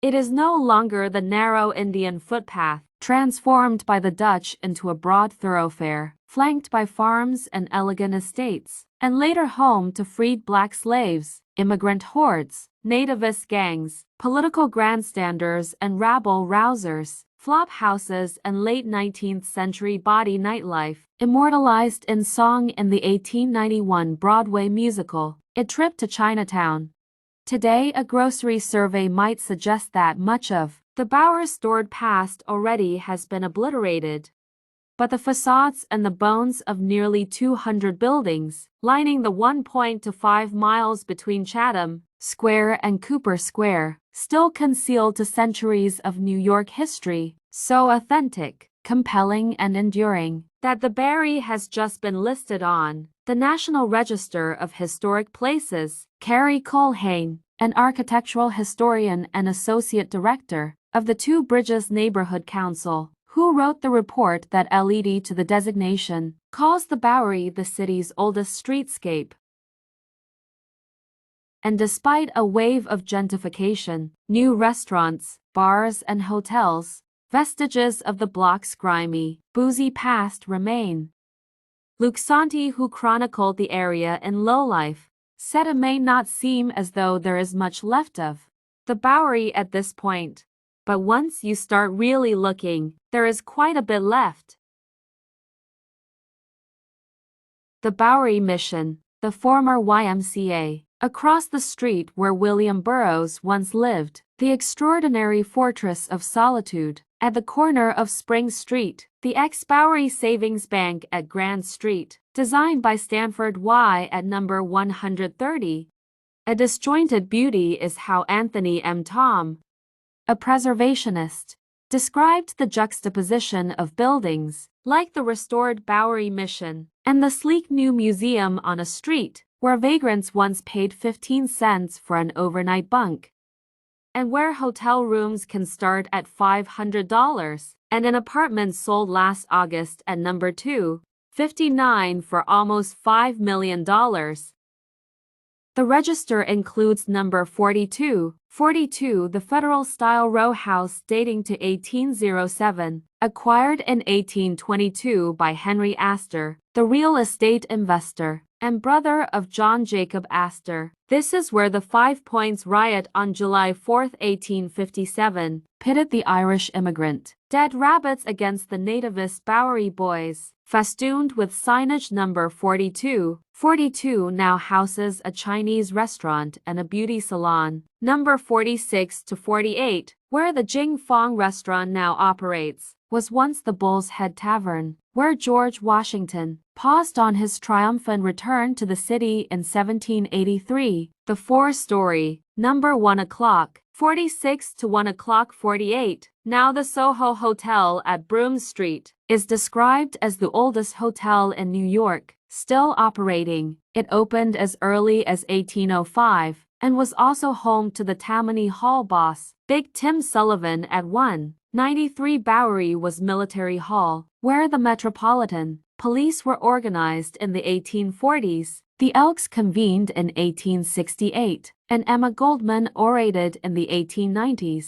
It is no longer the narrow Indian footpath, transformed by the Dutch into a broad thoroughfare, flanked by farms and elegant estates, and later home to freed black slaves, immigrant hordes, nativist gangs, political grandstanders and rabble-rousers, flop houses and late 19th century bawdy nightlife, immortalized in song in the 1891 Broadway musical, A Trip to Chinatown. Today, a grocery survey might suggest that much of the Bowery-storied past already has been obliterated. But the facades and the bones of nearly 200 buildings, lining the 1.25 miles between Chatham Square and Cooper Square, still conceal to centuries of New York history, so authentic, compelling and enduring, that the Bowery has just been listed on the National Register of Historic Places. Carrie Culhane, an architectural historian and associate director of the Two Bridges Neighborhood Council, who wrote the report that led to the designation, calls the Bowery the city's oldest streetscape. And despite a wave of gentrification, new restaurants, bars and hotels, vestiges of the block's grimy, boozy past remain. Luke Santi, who chronicled the area in Low Life, said it may not seem as though there is much left of the Bowery at this point, but once you start really looking, there is quite a bit left. The Bowery Mission, the former YMCA, across the street where William Burroughs once lived, the extraordinary fortress of solitude, at the corner of Spring Street, the ex-Bowery Savings Bank at Grand Street, designed by Stanford Y at number 130. A disjointed beauty is how Anthony M. Tom, a preservationist, described the juxtaposition of buildings, like the restored Bowery Mission, and the sleek new museum on a street where vagrants once paid 15 cents for an overnight bunk, and where hotel rooms can start at $500, and an apartment sold last August at number 259 for almost $5 million. The register includes number 42, the Federal-style row house dating to 1807, acquired in 1822 by Henry Astor, the real estate investor and brother of John Jacob Astor. This is where the 5 Points riot on July 4, 1857, pitted the Irish immigrant dead rabbits against the nativist Bowery Boys, festooned with signage number 42. 42 now houses a Chinese restaurant and a beauty salon. Number 46 to 48, where the Jing Fong restaurant now operates, was once the Bull's Head Tavern, where George Washington paused on his triumphant return to the city in 1783. The four-story, number 1 o'clock, 46 to 1 o'clock 48, now the Soho Hotel at Broome Street, is described as the oldest hotel in New York, still operating. It opened as early as 1805 and was also home to the Tammany Hall boss, Big Tim Sullivan at 193 Bowery was Military Hall, where the Metropolitan Police were organized in the 1840s. The Elks convened in 1868, and Emma Goldman orated in the 1890s.